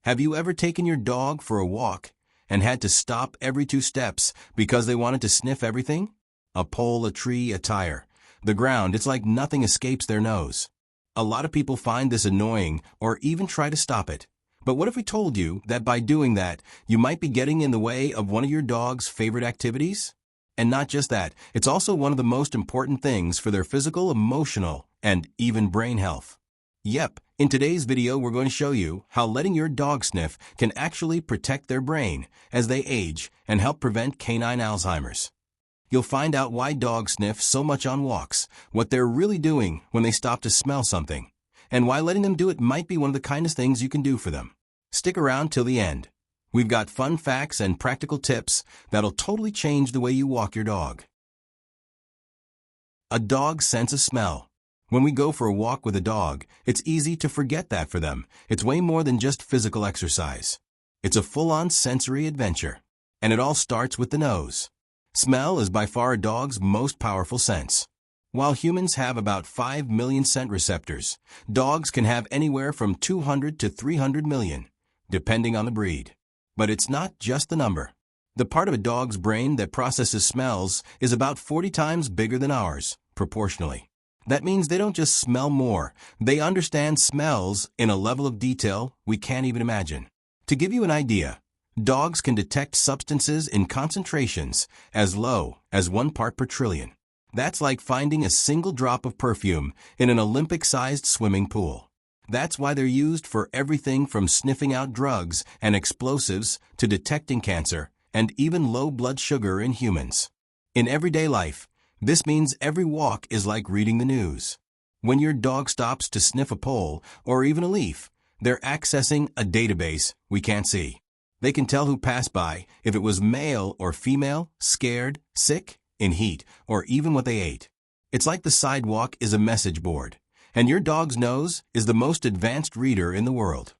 Have you ever taken your dog for a walk and had to stop every 2 steps because they wanted to sniff everything? A pole, a tree, a tire. The ground, it's like nothing escapes their nose. A lot of people find this annoying or even try to stop it. But what if we told you that by doing that, you might be getting in the way of one of your dog's favorite activities? And not just that, it's also one of the most important things for their physical, emotional, and even brain health. Yep, in today's video we're going to show you how letting your dog sniff can actually protect their brain as they age and help prevent canine Alzheimer's. You'll find out why dogs sniff so much on walks, what they're really doing when they stop to smell something, and why letting them do it might be one of the kindest things you can do for them. Stick around till the end. We've got fun facts and practical tips that'll totally change the way you walk your dog. A dog's sense of smell. When we go for a walk with a dog, it's easy to forget that for them. It's way more than just physical exercise. It's a full-on sensory adventure. And it all starts with the nose. Smell is by far a dog's most powerful sense. While humans have about 5 million scent receptors, dogs can have anywhere from 200 to 300 million, depending on the breed. But it's not just the number. The part of a dog's brain that processes smells is about 40 times bigger than ours, proportionally. That means they don't just smell more, they understand smells in a level of detail we can't even imagine. To give you an idea, dogs can detect substances in concentrations as low as 1 part per trillion. That's like finding a single drop of perfume in an Olympic-sized swimming pool. That's why they're used for everything from sniffing out drugs and explosives to detecting cancer and even low blood sugar in humans. In everyday life, this means every walk is like reading the news. When your dog stops to sniff a pole or even a leaf, they're accessing a database we can't see. They can tell who passed by, if it was male or female, scared, sick, in heat, or even what they ate. It's like the sidewalk is a message board, and your dog's nose is the most advanced reader in the world.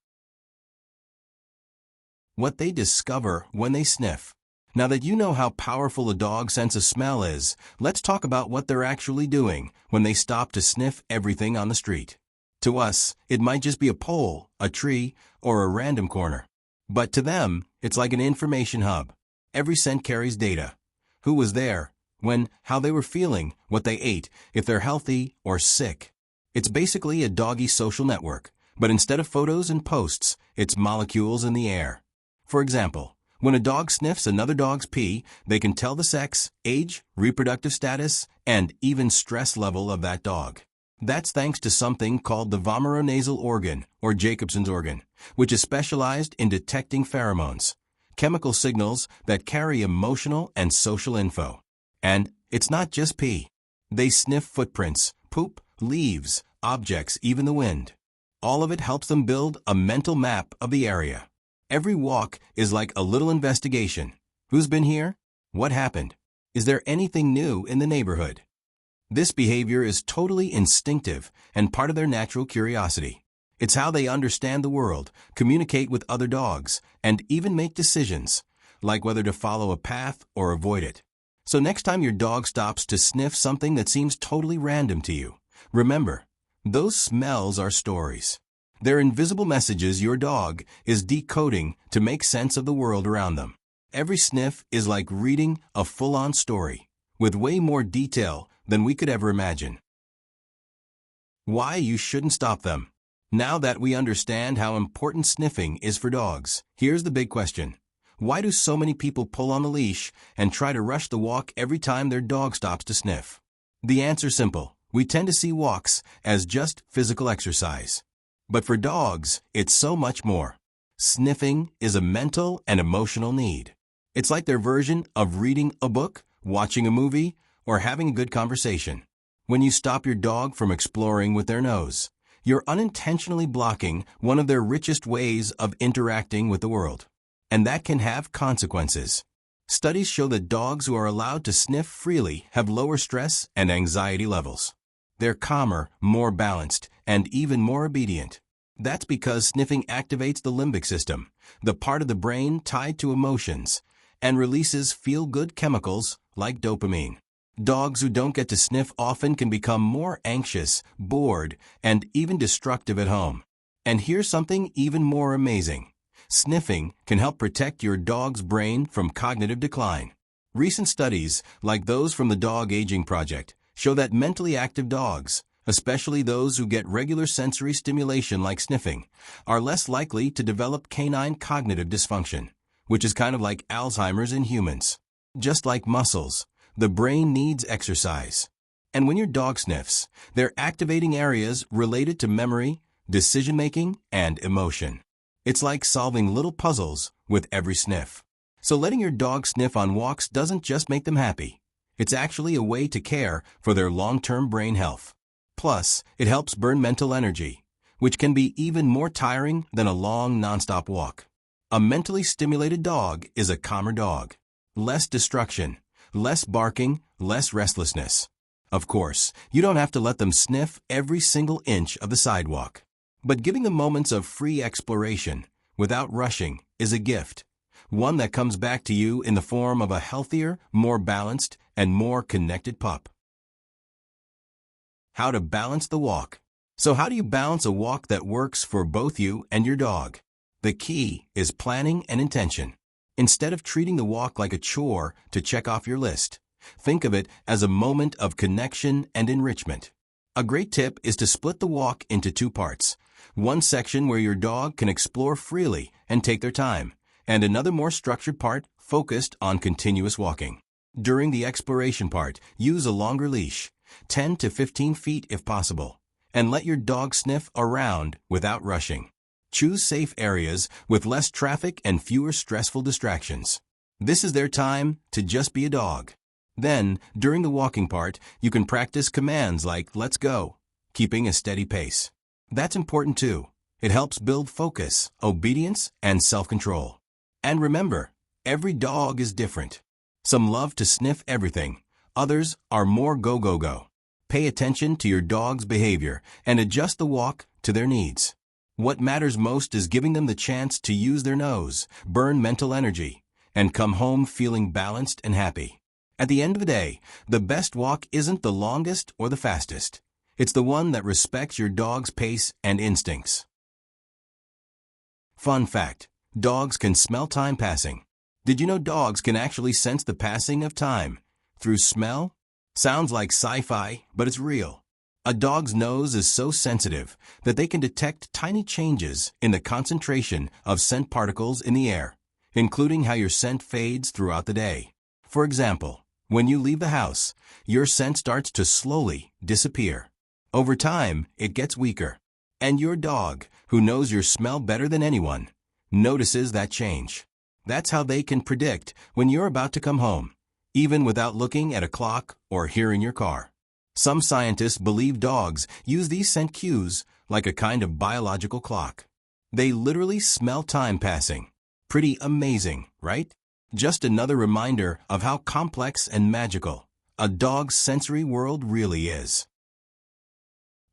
What they discover when they sniff. Now that you know how powerful a dog's sense of smell is, let's talk about what they're actually doing when they stop to sniff everything on the street. To us, it might just be a pole, a tree, or a random corner. But to them, it's like an information hub. Every scent carries data. Who was there, when, how they were feeling, what they ate, if they're healthy or sick. It's basically a doggy social network, but instead of photos and posts, it's molecules in the air. For example, when a dog sniffs another dog's pee, they can tell the sex, age, reproductive status, and even stress level of that dog. That's thanks to something called the vomeronasal organ, or Jacobson's organ, which is specialized in detecting pheromones, chemical signals that carry emotional and social info. And it's not just pee. They sniff footprints, poop, leaves, objects, even the wind. All of it helps them build a mental map of the area. Every walk is like a little investigation. Who's been here? What happened? Is there anything new in the neighborhood? This behavior is totally instinctive and part of their natural curiosity. It's how they understand the world, communicate with other dogs, and even make decisions, like whether to follow a path or avoid it. So next time your dog stops to sniff something that seems totally random to you, remember, those smells are stories. They're invisible messages your dog is decoding to make sense of the world around them. Every sniff is like reading a full-on story, with way more detail than we could ever imagine. Why you shouldn't stop them. Now that we understand how important sniffing is for dogs, here's the big question. Why do so many people pull on the leash and try to rush the walk every time their dog stops to sniff? The answer's simple. We tend to see walks as just physical exercise. But for dogs, it's so much more. Sniffing is a mental and emotional need. It's like their version of reading a book, watching a movie, or having a good conversation. When you stop your dog from exploring with their nose, you're unintentionally blocking one of their richest ways of interacting with the world. And that can have consequences. Studies show that dogs who are allowed to sniff freely have lower stress and anxiety levels. They're calmer, more balanced, and even more obedient. That's because sniffing activates the limbic system, the part of the brain tied to emotions, and releases feel-good chemicals like dopamine. Dogs who don't get to sniff often can become more anxious, bored, and even destructive at home. And here's something even more amazing. Sniffing can help protect your dog's brain from cognitive decline. Recent studies, like those from the Dog Aging Project, show that mentally active dogs, especially those who get regular sensory stimulation like sniffing, are less likely to develop canine cognitive dysfunction, which is kind of like Alzheimer's in humans. Just like muscles, the brain needs exercise. And when your dog sniffs, they're activating areas related to memory, decision-making, and emotion. It's like solving little puzzles with every sniff. So letting your dog sniff on walks doesn't just make them happy. It's actually a way to care for their long-term brain health. Plus, it helps burn mental energy, which can be even more tiring than a long, nonstop walk. A mentally stimulated dog is a calmer dog. Less destruction, less barking, less restlessness. Of course, you don't have to let them sniff every single inch of the sidewalk. But giving them moments of free exploration, without rushing, is a gift. One that comes back to you in the form of a healthier, more balanced, and more connected pup. How to balance the walk. So how do you balance a walk that works for both you and your dog? The key is planning and intention. Instead of treating the walk like a chore to check off your list, think of it as a moment of connection and enrichment. A great tip is to split the walk into two parts. One section where your dog can explore freely and take their time, and another more structured part focused on continuous walking. During the exploration part, use a longer leash, 10 to 15 feet if possible, and let your dog sniff around without rushing. Choose safe areas with less traffic and fewer stressful distractions. This is their time to just be a dog. Then, during the walking part, you can practice commands like "let's go," keeping a steady pace. That's important too. It helps build focus, obedience, and self-control. And remember, every dog is different. Some love to sniff everything. Others are more go-go-go. Pay attention to your dog's behavior and adjust the walk to their needs. What matters most is giving them the chance to use their nose, burn mental energy, and come home feeling balanced and happy. At the end of the day, the best walk isn't the longest or the fastest. It's the one that respects your dog's pace and instincts. Fun fact: dogs can smell time passing. Did you know dogs can actually sense the passing of time through smell? Sounds like sci-fi, but it's real. A dog's nose is so sensitive that they can detect tiny changes in the concentration of scent particles in the air, including how your scent fades throughout the day. For example, when you leave the house, your scent starts to slowly disappear. Over time, it gets weaker. And your dog, who knows your smell better than anyone, notices that change. That's how they can predict when you're about to come home, even without looking at a clock or hearing your car. Some scientists believe dogs use these scent cues like a kind of biological clock. They literally smell time passing. Pretty amazing, right? Just another reminder of how complex and magical a dog's sensory world really is.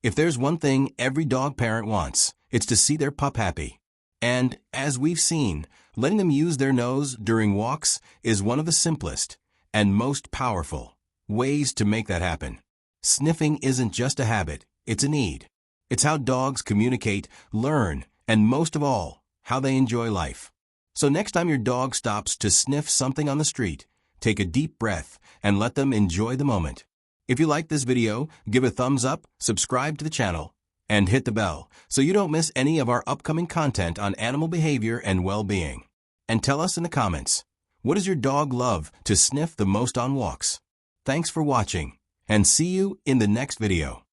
If there's one thing every dog parent wants, it's to see their pup happy. And, as we've seen, letting them use their nose during walks is one of the simplest and most powerful ways to make that happen. Sniffing isn't just a habit, it's a need. It's how dogs communicate, learn, and most of all, how they enjoy life. So next time your dog stops to sniff something on the street, take a deep breath and let them enjoy the moment. If you like this video, give a thumbs up, subscribe to the channel, and hit the bell so you don't miss any of our upcoming content on animal behavior and well-being. And tell us in the comments, what does your dog love to sniff the most on walks? Thanks for watching, and see you in the next video.